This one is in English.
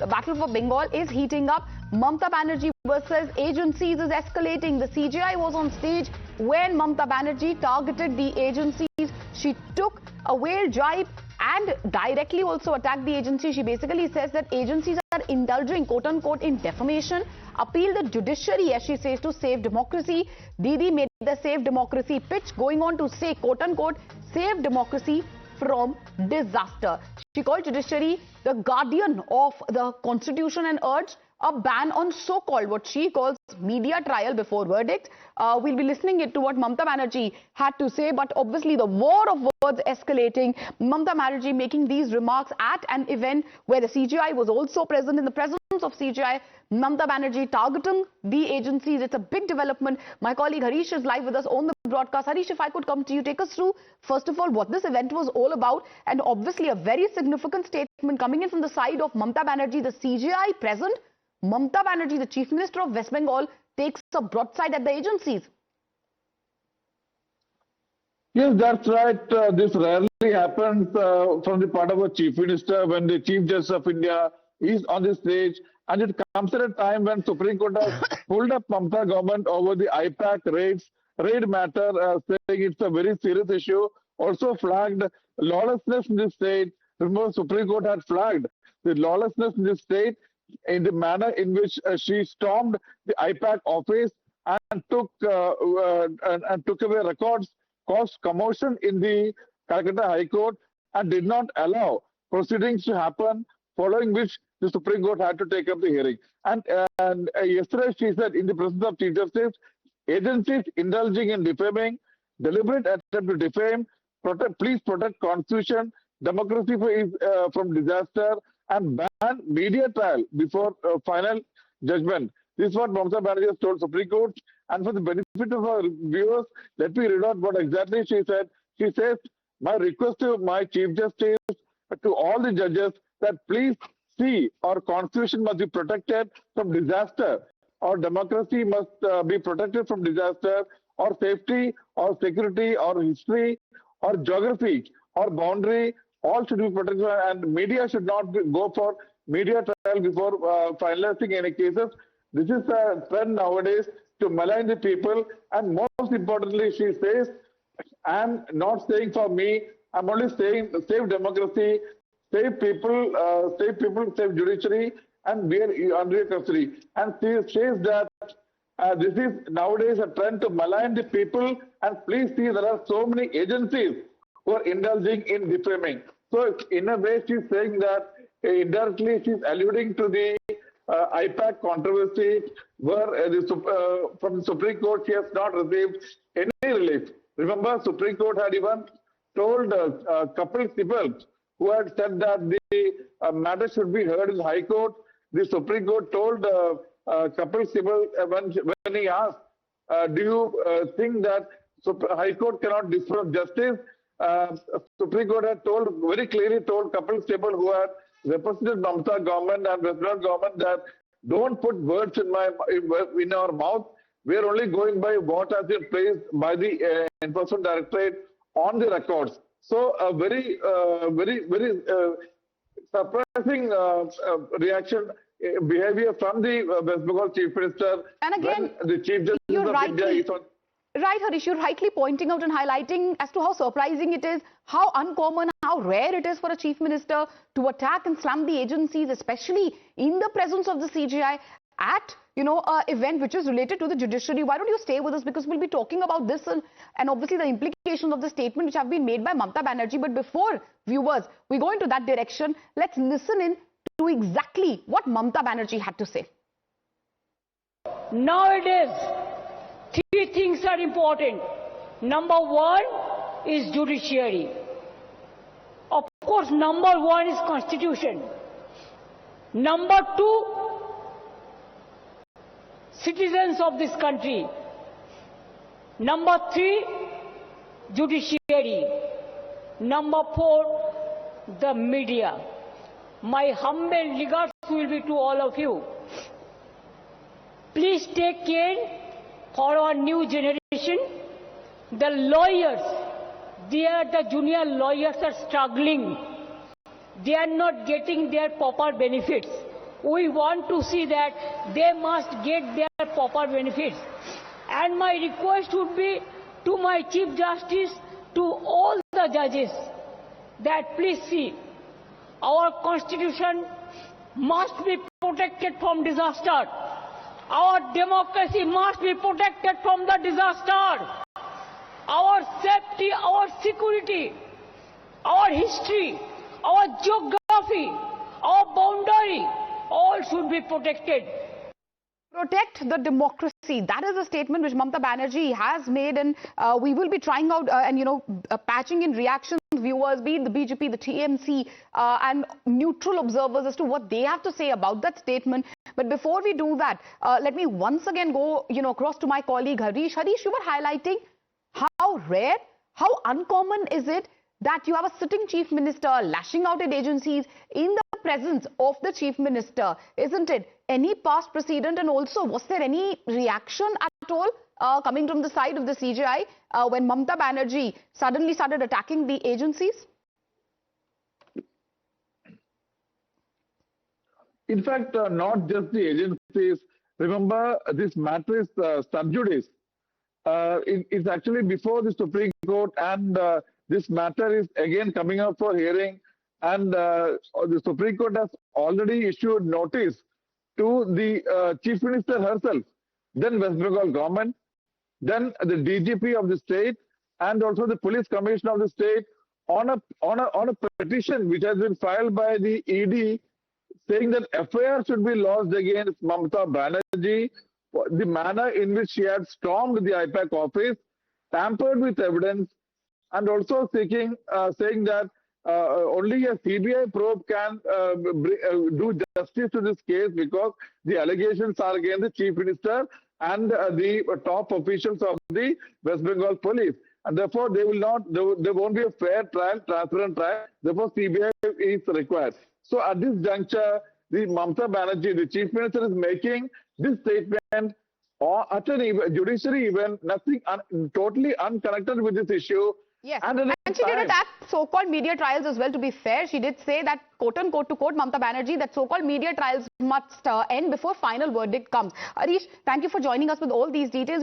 The battle for Bengal is heating up. Mamata Banerjee versus agencies is escalating. The CJI was on stage when Mamata Banerjee targeted the agencies. She took a whale jibe and directly also attacked the agency. She basically says that agencies are indulging, quote-unquote, in defamation. Appeal the judiciary, as she says, to save democracy. Didi made the save democracy pitch, going on to say, quote-unquote, save democracy from disaster. She called judiciary the guardian of the constitution and urged a ban on so-called what she calls media trial before verdict. We'll be listening to what Mamata Banerjee had to say, but obviously the war of words escalating. Mamata Banerjee making these remarks at an event where the CJI was also present. In the presence of CJI, Mamata Banerjee targeting the agencies. It's a big development. My colleague Harish is live with us on the broadcast. Harish, if I could come to you, take us through, first of all, what this event was all about, and obviously a very significant statement coming in from the side of Mamata Banerjee, the CJI present. Mamata Banerjee, the Chief Minister of West Bengal, takes a broadside at the agencies. Yes, that's right. This rarely happens from the part of a Chief Minister when the Chief Justice of India is on the stage, and it comes at a time when Supreme Court has pulled up Mamta government over the I-PAC raid matter, saying it's a very serious issue. Also flagged lawlessness in the state. Remember, Supreme Court had flagged the lawlessness in the state in the manner in which she stormed the I-PAC office and took away records, caused commotion in the Calcutta High Court, and did not allow proceedings to happen, following which the Supreme Court had to take up the hearing. And yesterday she said, in the presence of Chief Justice, agencies indulging in defaming, deliberate attempt to defame, please protect Constitution, democracy from disaster, and ban media trial before final judgment. This is what Mamata Banerjee has told Supreme Court. And for the benefit of our viewers, let me read out what exactly she said. She says, my request to my Chief Justice, to all the judges, that please see our Constitution must be protected from disaster. Our democracy must be protected from disaster. Or safety, or security, or history, or geography, or boundary, all should be protected, and media should not go for media trial before finalizing any cases. This is a trend nowadays to malign the people, and most importantly, she says, I'm not saying for me, I'm only saying save democracy, save people, save judiciary, and we are under custody. And she says that this is nowadays a trend to malign the people, and please see there are so many agencies who are indulging in defaming. So in a way she's saying that indirectly she's alluding to the I-PAC controversy where from the Supreme Court she has not received any relief. Remember, Supreme Court had even told Kapil Sibal, who had said that the matter should be heard in the High Court. The Supreme Court told Kapil Sibal when he asked, do you think that High Court cannot dispense justice? Supreme Court had very clearly told Kapil Sibal, who had represented Mamta government and West Bengal government, that don't put words in our mouth. We are only going by what has been placed by the Enforcement Directorate on the records. So a very surprising reaction, behavior from the West Bengal Chief Minister. And again, the Chief Justice of India is on. Right, Harish, you're rightly pointing out and highlighting as to how surprising it is, how uncommon, how rare it is for a Chief Minister to attack and slam the agencies, especially in the presence of the CJI at, an event which is related to the judiciary. Why don't you stay with us, because we'll be talking about this and obviously the implications of the statement which have been made by Mamata Banerjee. But before, viewers, we go into that direction, let's listen in to exactly what Mamata Banerjee had to say. Nowadays, three things are important. Number one is judiciary. Of course, number one is Constitution. Number two, citizens of this country. Number three, judiciary. Number four, the media. My humble regards will be to all of you. Please take care for our new generation. The lawyers, the junior lawyers are struggling. They are not getting their proper benefits. we want to see that they must get their proper benefits. And my request would be to my Chief Justice, to all the judges, that please see, our constitution must be protected from disaster. Our democracy must be protected from the disaster. Our safety, our security, our history, our geography, our boundary, all should be protected. Protect the democracy. That is a statement which Mamata Banerjee has made, and we will be trying out patching in reactions, viewers, be it the BJP, the TMC, and neutral observers as to what they have to say about that statement. But before we do that, let me once again go, across to my colleague Harish. Harish, you were highlighting how rare, how uncommon is it that you have a sitting chief minister lashing out at agencies in the presence of the chief minister, isn't it? Any past precedent, and also was there any reaction at all coming from the side of the CJI when Mamata Banerjee suddenly started attacking the agencies? In fact, not just the agencies. Remember, this matter is sub judice. It's actually before the Supreme Court, and this matter is again coming up for hearing. And the Supreme Court has already issued notice to the Chief Minister herself, then West Bengal government, then the DGP of the state, and also the Police Commissioner of the state on a petition which has been filed by the ED, saying that FIR should be lodged against Mamata Banerjee, the manner in which she had stormed the I-PAC office, tampered with evidence, and also saying that only a CBI probe can do justice to this case, because the allegations are against the Chief Minister and the top officials of the West Bengal police. And therefore, there won't be a fair trial, transparent trial. Therefore, CBI is required. So at this juncture, the Mamata Banerjee, the Chief Minister, is making this statement at a judiciary event, nothing totally unconnected with this issue. Yes, and she did attack so-called media trials as well, to be fair. She did say that, quote-unquote, to quote Mamata Banerjee, that so-called media trials must end before final verdict comes. Harish, thank you for joining us with all these details.